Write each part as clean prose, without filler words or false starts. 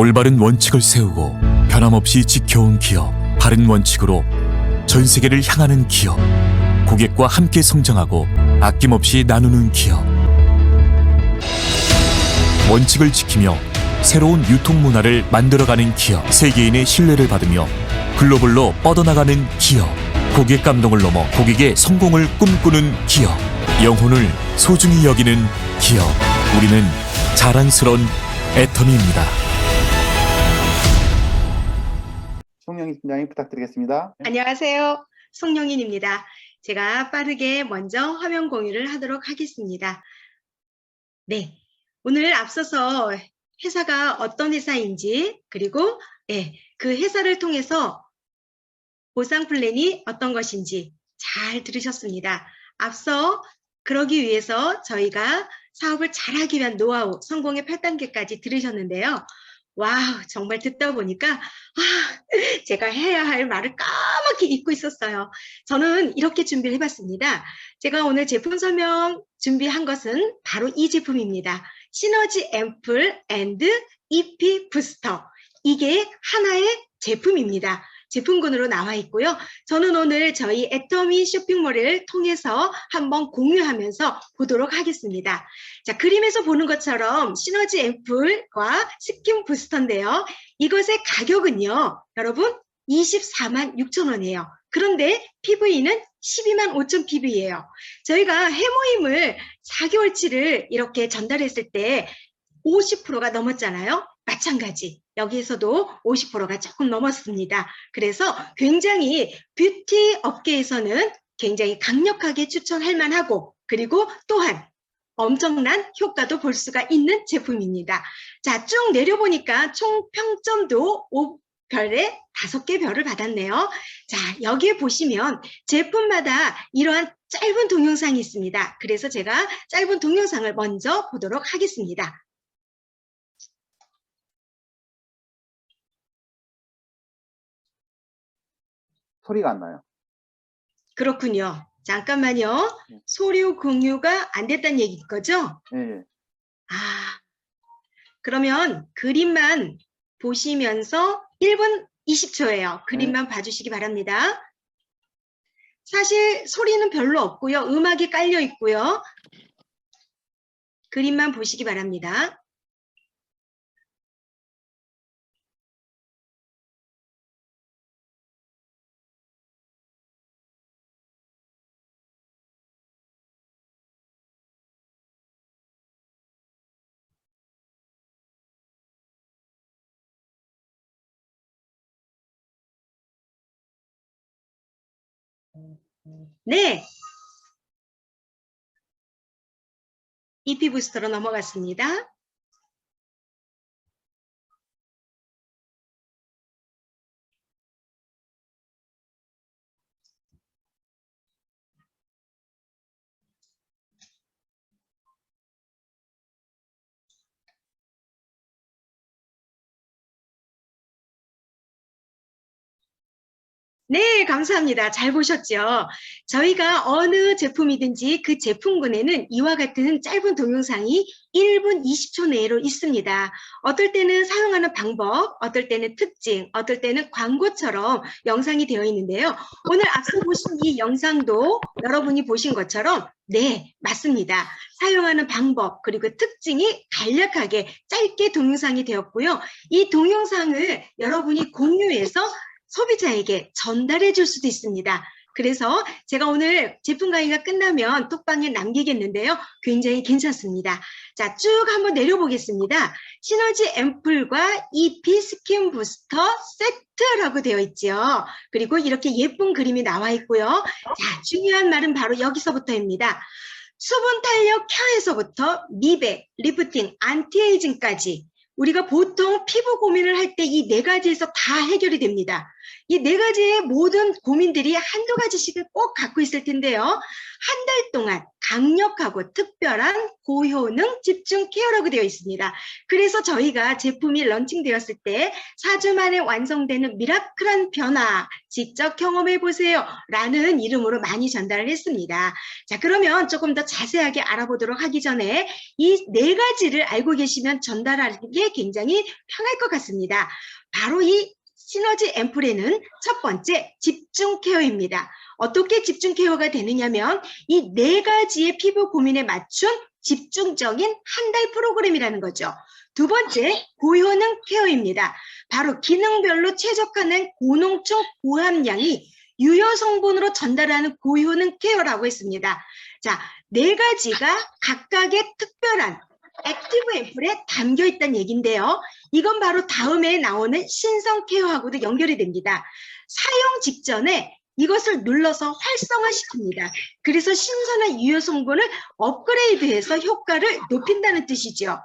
올바른 원칙을 세우고 변함없이 지켜온 기업, 바른 원칙으로 전 세계를 향하는 기업, 고객과 함께 성장하고 아낌없이 나누는 기업. 원칙을 지키며 새로운 유통 문화를 만들어가는 기업, 세계인의 신뢰를 받으며 글로벌로 뻗어나가는 기업, 고객 감동을 넘어 고객의 성공을 꿈꾸는 기업, 영혼을 소중히 여기는 기업. 우리는 자랑스러운 애터미입니다. 송영희 팀장님 부탁드리겠습니다. 안녕하세요. 송영인입니다. 제가 빠르게 먼저 화면 공유를 하도록 하겠습니다. 네, 오늘 앞서서 회사가 어떤 회사인지, 그리고 그 회사를 통해서 보상 플랜이 어떤 것인지 잘 들으셨습니다. 앞서 그러기 위해서 저희가 사업을 잘하기 위한 노하우, 성공의 8단계까지 들으셨는데요. 와우, 정말 듣다 보니까 제가 해야 할 말을 까맣게 잊고 있었어요. 저는 이렇게 준비를 해봤습니다. 제가 오늘 제품 설명 준비한 것은 바로 이 제품입니다. 시너지 앰플 앤드 EP 부스터. 이게 하나의 제품입니다. 제품군으로 나와 있고요. 저는 오늘 저희 애터미 쇼핑몰을 통해서 한번 공유하면서 보도록 하겠습니다. 자, 그림에서 보는 것처럼 시너지 앰플과 스킨 부스터인데요. 이것의 가격은요, 여러분 24만 6천 원이에요. 그런데 PV는 12만 5천 PV예요. 저희가 해모임을 4개월치를 이렇게 전달했을 때 50%가 넘었잖아요. 마찬가지. 여기에서도 50%가 조금 넘었습니다. 그래서 굉장히 뷰티 업계에서는 굉장히 강력하게 추천할 만하고, 그리고 또한 엄청난 효과도 볼 수가 있는 제품입니다. 자, 쭉 내려보니까 총 평점도 5별에 5개 별을 받았네요. 자, 여기에 보시면 제품마다 이러한 짧은 동영상이 있습니다. 그래서 제가 짧은 동영상을 먼저 보도록 하겠습니다. 소리가 안 나요. 그렇군요. 잠깐만요. 소리 공유가 안 됐다는 얘기인 거죠? 네. 그러면 그림만 보시면서 1분 20초예요. 그림만 봐주시기 바랍니다. 사실 소리는 별로 없고요. 음악이 깔려 있고요. 그림만 보시기 바랍니다. 네. EP 부스터로 넘어갔습니다. 네, 감사합니다. 잘 보셨죠? 저희가 어느 제품이든지 그 제품군에는 이와 같은 짧은 동영상이 1분 20초 내로 있습니다. 어떨 때는 사용하는 방법, 어떨 때는 특징, 어떨 때는 광고처럼 영상이 되어 있는데요. 오늘 앞서 보신 이 영상도 여러분이 보신 것처럼 네, 맞습니다. 사용하는 방법 그리고 특징이 간략하게 짧게 동영상이 되었고요. 이 동영상을 여러분이 공유해서 소비자에게 전달해 줄 수도 있습니다. 그래서 제가 오늘 제품 강의가 끝나면 톡방에 남기겠는데요. 굉장히 괜찮습니다. 자, 쭉 한번 내려보겠습니다. 시너지 앰플과 EP 스킨 부스터 세트라고 되어 있죠. 그리고 이렇게 예쁜 그림이 나와 있고요. 자, 중요한 말은 바로 여기서부터입니다. 수분 탄력 케어에서부터 미백, 리프팅, 안티에이징까지 우리가 보통 피부 고민을 할 때 이 4가지에서 다 해결이 됩니다. 이 네 가지의 모든 고민들이 한두 가지씩은 꼭 갖고 있을 텐데요. 한 달 동안 강력하고 특별한 고효능 집중 케어라고 되어 있습니다. 그래서 저희가 제품이 런칭되었을 때 4주 만에 완성되는 미라클한 변화 직접 경험해 보세요 라는 이름으로 많이 전달을 했습니다. 자, 그러면 조금 더 자세하게 알아보도록 하기 전에 이 네 가지를 알고 계시면 전달하는 게 굉장히 편할 것 같습니다. 바로 이 시너지 앰플에는 첫 번째 집중 케어입니다. 어떻게 집중 케어가 되느냐면 이 네 가지의 피부 고민에 맞춘 집중적인 한 달 프로그램이라는 거죠. 두 번째, 고효능 케어입니다. 바로 기능별로 최적화된 고농축 고함량이 유효 성분으로 전달하는 고효능 케어라고 했습니다. 자, 네 가지가 각각의 특별한 액티브 앰플에 담겨 있다는 얘기인데요. 이건 바로 다음에 나오는 신성 케어하고도 연결이 됩니다. 사용 직전에 이것을 눌러서 활성화시킵니다. 그래서 신선한 유효 성분을 업그레이드해서 효과를 높인다는 뜻이죠.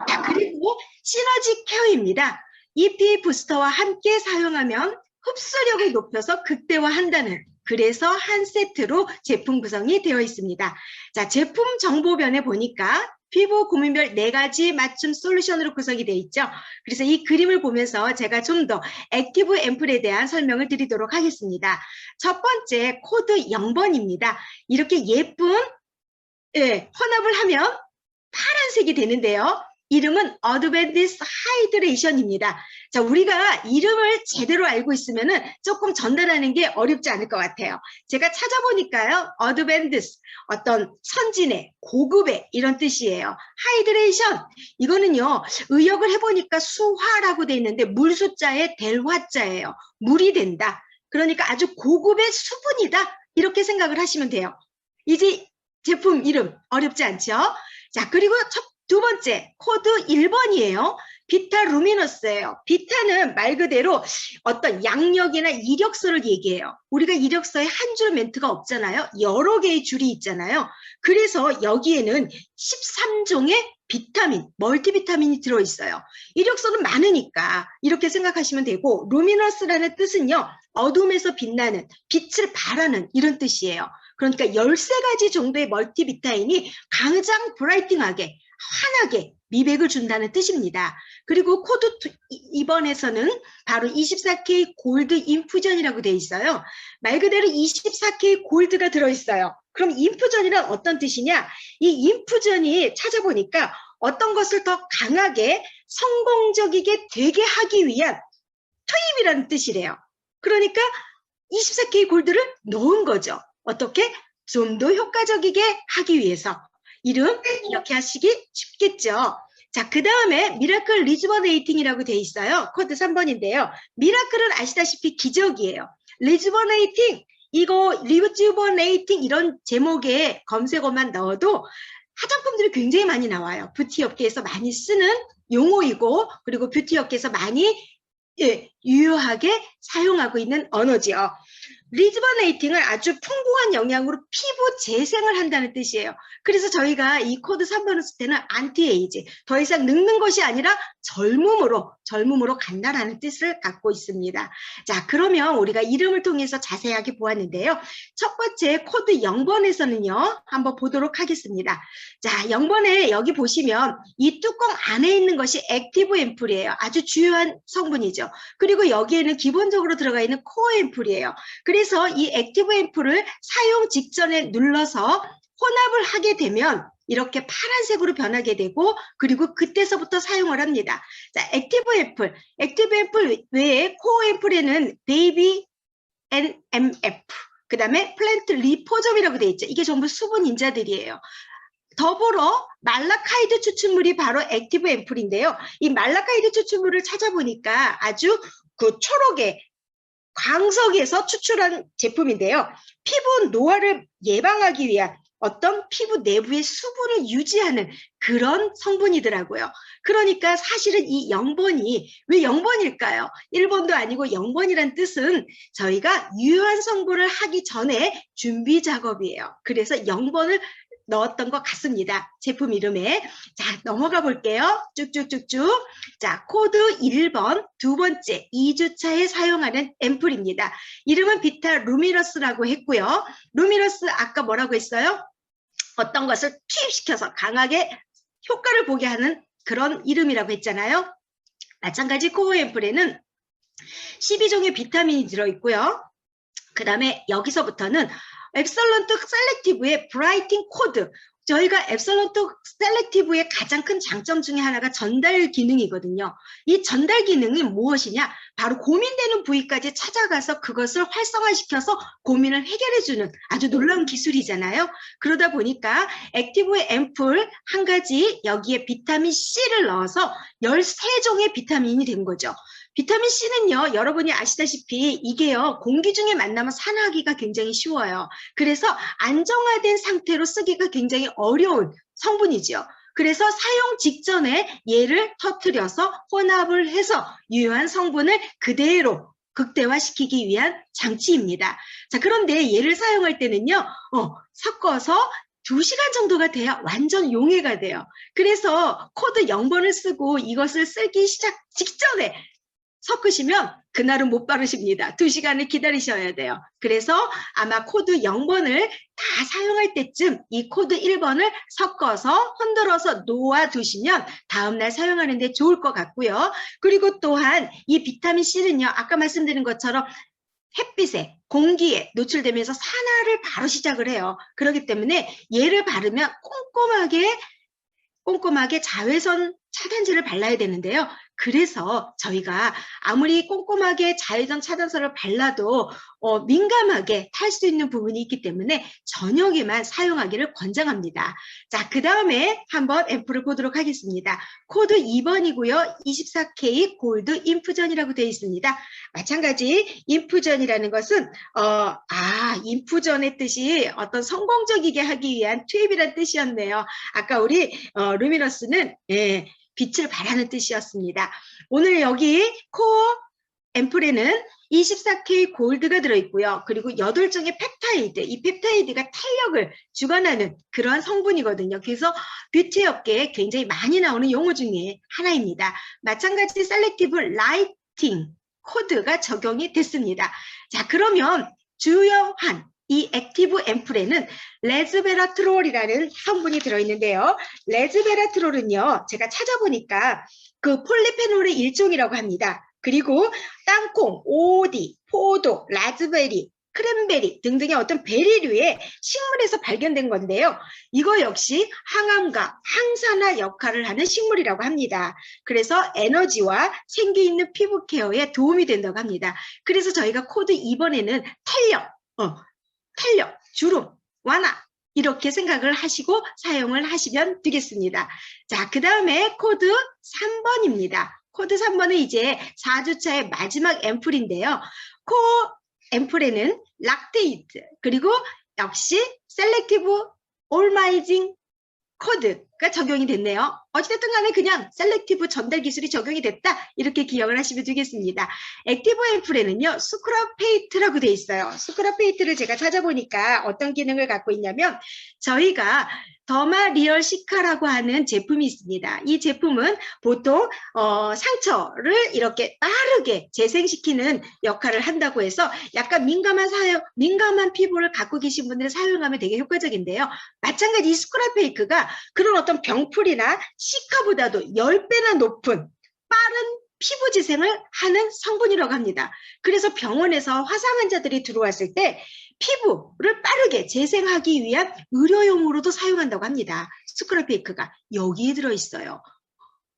자, 그리고 시너지 케어입니다. EP 부스터와 함께 사용하면 흡수력을 높여서 극대화한다는, 그래서 한 세트로 제품 구성이 되어 있습니다. 자, 제품 정보변에 보니까 피부 고민별 네 가지 맞춤 솔루션으로 구성이 되어 있죠. 그래서 이 그림을 보면서 제가 좀 더 액티브 앰플에 대한 설명을 드리도록 하겠습니다. 첫 번째 코드 0번입니다. 이렇게 예쁜 혼합을 하면 파란색이 되는데요. 이름은 어드밴티스 하이드레이션입니다. 자, 우리가 이름을 제대로 알고 있으면은 조금 전달하는 게 어렵지 않을 것 같아요. 제가 찾아보니까요, 어드밴티스, 어떤 선진의, 고급의 이런 뜻이에요. 하이드레이션, 이거는요, 의역을 해보니까 수화라고 돼 있는데 물수자에 델화자예요. 물이 된다. 그러니까 아주 고급의 수분이다. 이렇게 생각을 하시면 돼요. 이제 제품 이름 어렵지 않죠? 자, 그리고 두 번째, 코드 1번이에요. 비타 루미너스예요. 비타는 말 그대로 어떤 양력이나 이력서를 얘기해요. 우리가 이력서에 한 줄 멘트가 없잖아요. 여러 개의 줄이 있잖아요. 그래서 여기에는 13종의 비타민, 멀티비타민이 들어있어요. 이력서는 많으니까 이렇게 생각하시면 되고, 루미너스라는 뜻은요, 어둠에서 빛나는, 빛을 발하는 이런 뜻이에요. 그러니까 13가지 정도의 멀티비타민이 가장 브라이팅하게, 환하게 미백을 준다는 뜻입니다. 그리고 코드 2번에서는 바로 24K 골드 인퓨전이라고 돼 있어요. 말 그대로 24K 골드가 들어있어요. 그럼 인퓨전이란 어떤 뜻이냐? 이 인퓨전이 찾아보니까 어떤 것을 더 강하게 성공적이게 되게 하기 위한 투입이라는 뜻이래요. 그러니까 24K 골드를 넣은 거죠. 어떻게? 좀 더 효과적이게 하기 위해서. 이름 이렇게 하시기 쉽겠죠. 자, 그 다음에 미라클 리주버네이팅이라고 돼 있어요. 코드 3번인데요. 미라클은 아시다시피 기적이에요. 리주버네이팅, 이거 리주버네이팅 이런 제목의 검색어만 넣어도 화장품들이 굉장히 많이 나와요. 뷰티 업계에서 많이 쓰는 용어이고, 그리고 뷰티 업계에서 많이 유효하게 사용하고 있는 언어지요. 리주버네이팅은 아주 풍부한 영양으로 피부 재생을 한다는 뜻이에요. 그래서 저희가 이 코드 3번을 쓸 때는 안티에이지, 더 이상 늙는 것이 아니라 젊음으로 간다라는 뜻을 갖고 있습니다. 자, 그러면 우리가 이름을 통해서 자세하게 보았는데요. 첫 번째 코드 0번에서는요, 한번 보도록 하겠습니다. 자, 0번에 여기 보시면 이 뚜껑 안에 있는 것이 액티브 앰플이에요. 아주 주요한 성분이죠. 그리고 여기에는 기본적으로 들어가 있는 코어 앰플이에요. 그래서 이 액티브 앰플을 사용 직전에 눌러서 혼합을 하게 되면 이렇게 파란색으로 변하게 되고, 그리고 그때서부터 사용을 합니다. 자, 액티브 앰플 외에 코어 앰플에는 베이비 NMF, 그 다음에 플랜트 리포점이라고 되어 있죠. 이게 전부 수분 인자들이에요. 더불어 말라카이드 추출물이 바로 액티브 앰플인데요. 이 말라카이드 추출물을 찾아보니까 아주 그 초록의 광석에서 추출한 제품인데요. 피부 노화를 예방하기 위한 어떤 피부 내부의 수분을 유지하는 그런 성분이더라고요. 그러니까 사실은 이 0번이 왜 0번일까요? 1번도 아니고 0번이란 뜻은 저희가 유효한 성분을 하기 전에 준비 작업이에요. 그래서 0번을 넣었던 것 같습니다. 제품 이름에. 자, 넘어가 볼게요. 쭉쭉쭉쭉. 자, 코드 1번, 두 번째 2주차에 사용하는 앰플입니다. 이름은 비타 루미너스라고 했고요. 루미너스 아까 뭐라고 했어요? 어떤 것을 투입시켜서 강하게 효과를 보게 하는 그런 이름이라고 했잖아요. 마찬가지 코어 앰플에는 12종의 비타민이 들어있고요. 그 다음에 여기서부터는 앱설런트 셀렉티브의 브라이팅 코드. 저희가 앱설런트 셀렉티브의 가장 큰 장점 중에 하나가 전달 기능이거든요. 이 전달 기능이 무엇이냐? 바로 고민되는 부위까지 찾아가서 그것을 활성화시켜서 고민을 해결해주는 아주 놀라운 기술이잖아요. 그러다 보니까 액티브 앰플 한 가지 여기에 비타민 C를 넣어서 13종의 비타민이 된 거죠. 비타민 C는요, 여러분이 아시다시피 이게요, 공기 중에 만나면 산화하기가 굉장히 쉬워요. 그래서 안정화된 상태로 쓰기가 굉장히 어려운 성분이죠. 그래서 사용 직전에 얘를 터뜨려서 혼합을 해서 유효한 성분을 그대로 극대화시키기 위한 장치입니다. 자, 그런데 얘를 사용할 때는요, 섞어서 2시간 정도가 돼야 완전 용해가 돼요. 그래서 코드 0번을 쓰고 이것을 쓰기 시작 직전에 섞으시면 그날은 못 바르십니다. 2시간을 기다리셔야 돼요. 그래서 아마 코드 0번을 다 사용할 때쯤 이 코드 1번을 섞어서 흔들어서 놓아두시면 다음날 사용하는 데 좋을 것 같고요. 그리고 또한 이 비타민 C는요, 아까 말씀드린 것처럼 햇빛에, 공기에 노출되면서 산화를 바로 시작을 해요. 그렇기 때문에 얘를 바르면 꼼꼼하게 자외선 차단제를 발라야 되는데요. 그래서 저희가 아무리 꼼꼼하게 자외선 차단제를 발라도 민감하게 탈 수 있는 부분이 있기 때문에 저녁에만 사용하기를 권장합니다. 자, 그 다음에 한번 앰플을 보도록 하겠습니다. 코드 2번이고요. 24K 골드 인푸전이라고 되어 있습니다. 마찬가지 인푸전이라는 것은 인푸전의 뜻이 어떤 성공적이게 하기 위한 투입이라는 뜻이었네요. 아까 우리 루미너스는 빛을 발하는 뜻이었습니다. 오늘 여기 코어 앰플에는 24K 골드가 들어있고요. 그리고 8종의 펩타이드, 이 펩타이드가 탄력을 주관하는 그러한 성분이거든요. 그래서 뷰티 업계에 굉장히 많이 나오는 용어 중에 하나입니다. 마찬가지 셀렉티브 라이팅 코드가 적용이 됐습니다. 자, 그러면 주요한 이 액티브 앰플에는 레즈베라트롤이라는 성분이 들어있는데요. 레즈베라트롤은요, 제가 찾아보니까 그 폴리페놀의 일종이라고 합니다. 그리고 땅콩, 오디, 포도, 라즈베리, 크랜베리 등등의 어떤 베리류의 식물에서 발견된 건데요. 이거 역시 항암과 항산화 역할을 하는 식물이라고 합니다. 그래서 에너지와 생기 있는 피부 케어에 도움이 된다고 합니다. 그래서 저희가 코드 2번에는 탄력, 주름, 완화 이렇게 생각을 하시고 사용을 하시면 되겠습니다. 자, 그 다음에 코드 3번입니다. 코드 3번은 이제 4주차의 마지막 앰플인데요. 코어 앰플에는 락테이트 그리고 역시 셀렉티브 올마이징 코드가 적용이 됐네요. 어찌됐든 간에 그냥 셀렉티브 전달 기술이 적용이 됐다 이렇게 기억을 하시면 되겠습니다. 액티브 앰플에는요, 스크럽페이트라고 돼 있어요. 스크럽페이트를 제가 찾아보니까 어떤 기능을 갖고 있냐면 저희가 더마 리얼 시카라고 하는 제품이 있습니다. 이 제품은 보통 상처를 이렇게 빠르게 재생시키는 역할을 한다고 해서 약간 민감한 피부를 갖고 계신 분들은 사용하면 되게 효과적인데요. 마찬가지 이 스크럽페이크가 그런 어떤 병풀이나 시카보다도 10배나 높은 빠른 피부 재생을 하는 성분이라고 합니다. 그래서 병원에서 화상 환자들이 들어왔을 때 피부를 빠르게 재생하기 위한 의료용으로도 사용한다고 합니다. 스크럽페이크가 여기에 들어있어요.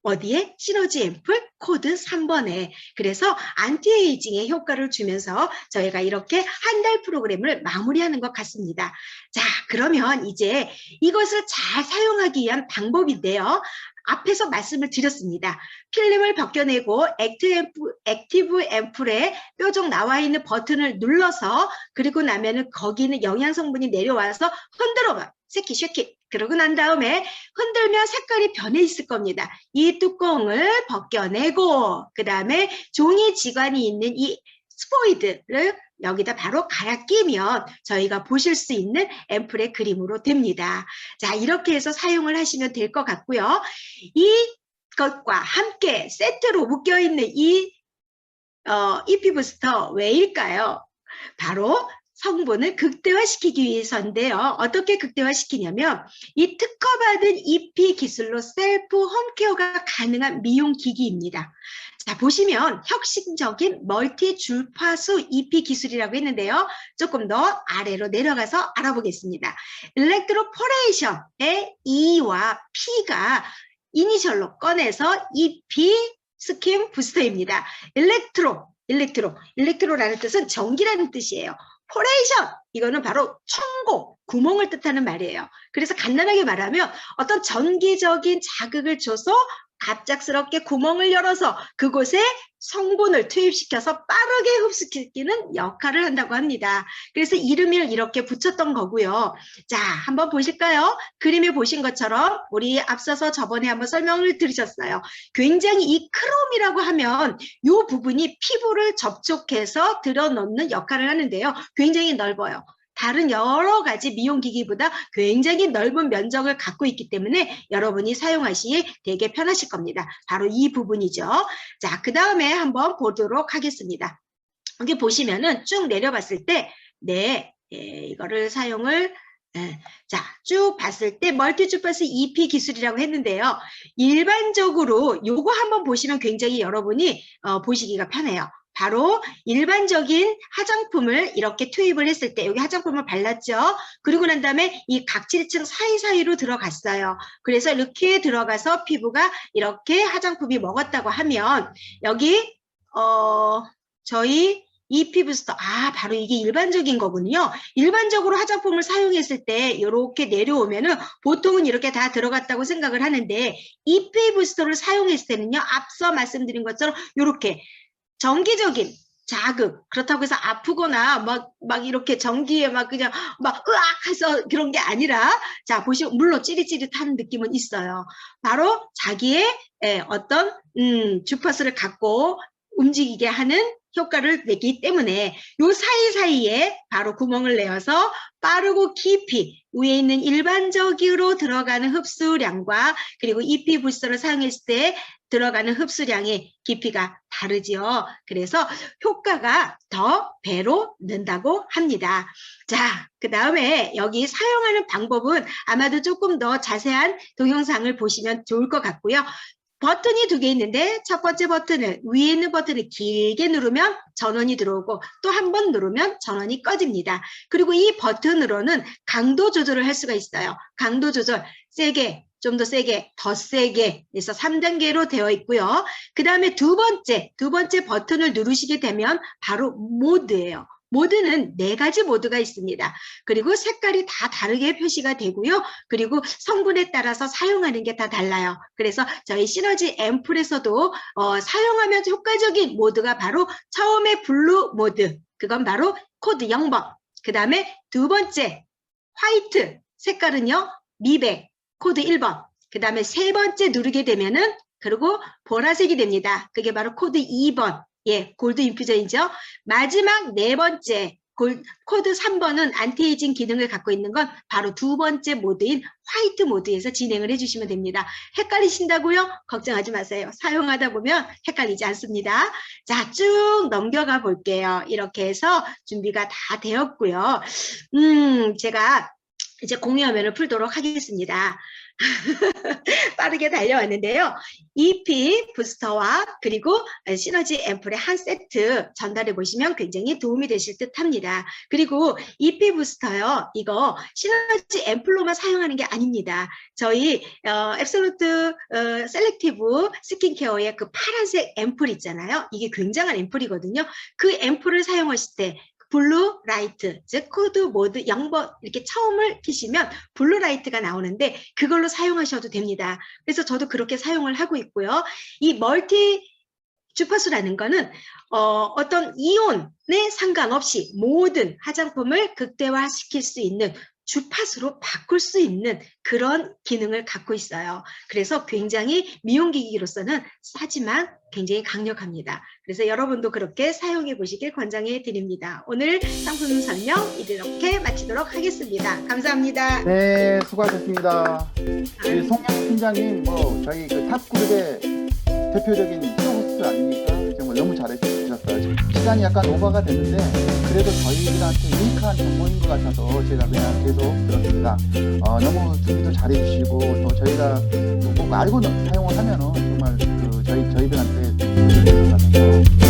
어디에? 시너지 앰플 코드 3번에. 그래서 안티에이징의 효과를 주면서 저희가 이렇게 한 달 프로그램을 마무리하는 것 같습니다. 자, 그러면 이제 이것을 잘 사용하기 위한 방법인데요. 앞에서 말씀을 드렸습니다. 필름을 벗겨내고 액티브 앰플에 뾰족 나와 있는 버튼을 눌러서 그리고 나면은 거기 있는 영양 성분이 내려와서 흔들어봐. 쉐키. 그러고 난 다음에 흔들면 색깔이 변해 있을 겁니다. 이 뚜껑을 벗겨내고 그 다음에 종이 지관이 있는 이 스포이드를 여기다 바로 갈아 끼면 저희가 보실 수 있는 앰플의 그림으로 됩니다. 자, 이렇게 해서 사용을 하시면 될 것 같고요. 이것과 함께 세트로 묶여있는 이 EP 부스터 왜일까요? 바로 성분을 극대화시키기 위해서인데요. 어떻게 극대화시키냐면 이 특허받은 EP 기술로 셀프 홈케어가 가능한 미용기기입니다. 자, 보시면 혁신적인 멀티 주파수 EP 기술이라고 했는데요. 조금 더 아래로 내려가서 알아보겠습니다. 일렉트로포레이션의 E와 P가 이니셜로 꺼내서 EP 스킨 부스터입니다. 일렉트로라는 뜻은 전기라는 뜻이에요. 포레이션, 이거는 바로 천공, 구멍을 뜻하는 말이에요. 그래서 간단하게 말하면 어떤 전기적인 자극을 줘서 갑작스럽게 구멍을 열어서 그곳에 성분을 투입시켜서 빠르게 흡수시키는 역할을 한다고 합니다. 그래서 이름을 이렇게 붙였던 거고요. 자, 한번 보실까요? 그림에 보신 것처럼 우리 앞서서 저번에 한번 설명을 드리셨어요. 굉장히 이 크롬이라고 하면 이 부분이 피부를 접촉해서 들어놓는 역할을 하는데요. 굉장히 넓어요. 다른 여러 가지 미용기기보다 굉장히 넓은 면적을 갖고 있기 때문에 여러분이 사용하시기 되게 편하실 겁니다. 바로 이 부분이죠. 자, 그 다음에 한번 보도록 하겠습니다. 여기 보시면은 쭉 내려봤을 때, 이거를 사용을, 자, 쭉 봤을 때 멀티 주파수 EP 기술이라고 했는데요. 일반적으로 요거 한번 보시면 굉장히 여러분이 보시기가 편해요. 바로 일반적인 화장품을 이렇게 투입을 했을 때 여기 화장품을 발랐죠. 그리고 난 다음에 이 각질층 사이사이로 들어갔어요. 그래서 이렇게 들어가서 피부가 이렇게 화장품이 먹었다고 하면 여기 저희 EP 부스터, 바로 이게 일반적인 거군요. 일반적으로 화장품을 사용했을 때 이렇게 내려오면은 보통은 이렇게 다 들어갔다고 생각을 하는데 EP 부스터를 사용했을 때는요. 앞서 말씀드린 것처럼 이렇게 전기적인 자극, 그렇다고 해서 아프거나 막 이렇게 전기에 막 그냥 막 으악 해서 그런 게 아니라, 자, 보시면 물론 찌릿찌릿한 느낌은 있어요. 바로 자기의 어떤 주파수를 갖고 움직이게 하는 효과를 내기 때문에 요 사이사이에 바로 구멍을 내어서 빠르고 깊이 위에 있는 일반적으로 들어가는 흡수량과 그리고 EP 부스터를 사용했을 때 들어가는 흡수량의 깊이가 다르지요. 그래서 효과가 더 배로 는다고 합니다. 자, 그 다음에 여기 사용하는 방법은 아마도 조금 더 자세한 동영상을 보시면 좋을 것 같고요. 버튼이 2개 있는데 첫 번째 버튼을 위에 있는 버튼을 길게 누르면 전원이 들어오고 또 한 번 누르면 전원이 꺼집니다. 그리고 이 버튼으로는 강도 조절을 할 수가 있어요. 강도 조절 세게, 좀 더 세게, 더 세게 해서 3단계로 되어 있고요. 그 다음에 두 번째 버튼을 누르시게 되면 바로 모드예요. 모드는 4가지 모드가 있습니다. 그리고 색깔이 다 다르게 표시가 되고요. 그리고 성분에 따라서 사용하는 게 다 달라요. 그래서 저희 시너지 앰플에서도 사용하면 효과적인 모드가 바로 처음에 블루 모드, 그건 바로 코드 0번. 그 다음에 두 번째 화이트 색깔은요, 미백, 코드 1번. 그 다음에 세 번째 누르게 되면은 그리고 보라색이 됩니다. 그게 바로 코드 2번. 예, 골드 인퓨전이죠. 마지막 4번째 코드 3번은 안티에이징 기능을 갖고 있는 건 바로 두 번째 모드인 화이트 모드에서 진행을 해주시면 됩니다. 헷갈리신다고요? 걱정하지 마세요. 사용하다 보면 헷갈리지 않습니다. 자, 쭉 넘겨가 볼게요. 이렇게 해서 준비가 다 되었고요. 제가 이제 공유 화면을 풀도록 하겠습니다. 빠르게 달려왔는데요. EP 부스터와 그리고 시너지 앰플의 한 세트 전달해 보시면 굉장히 도움이 되실 듯 합니다. 그리고 EP 부스터요. 이거 시너지 앰플로만 사용하는 게 아닙니다. 저희 앱솔루트 셀렉티브 스킨케어의 그 파란색 앰플 있잖아요. 이게 굉장한 앰플이거든요. 그 앰플을 사용하실 때 블루 라이트, 즉 코드 모드 0번 이렇게 처음을 키시면 블루 라이트가 나오는데 그걸로 사용하셔도 됩니다. 그래서 저도 그렇게 사용을 하고 있고요. 이 멀티 주파수라는 거는 어떤 이온에 상관없이 모든 화장품을 극대화시킬 수 있는 주파수로 바꿀 수 있는 그런 기능을 갖고 있어요. 그래서 굉장히 미용기기로서는 싸지만 굉장히 강력합니다. 그래서 여러분도 그렇게 사용해 보시길 권장해 드립니다. 오늘 상품 설명 이렇게 마치도록 하겠습니다. 감사합니다. 네, 수고하셨습니다. 우리 송영 팀장님, 뭐 저희 그 탑그룹의 대표적인 쇼호스트 아닙니까? 정말 너무 잘해주셨어요. 시간이 약간 오버가 됐는데 그래도 저희들한테 유익한 정보인 것 같아서 제가 그냥 계속 들었습니다. 너무 준비도 잘해주시고 또 저희가 또 꼭 알고 사용을 하면은 정말 그 저희들한테 좋을 것 같아서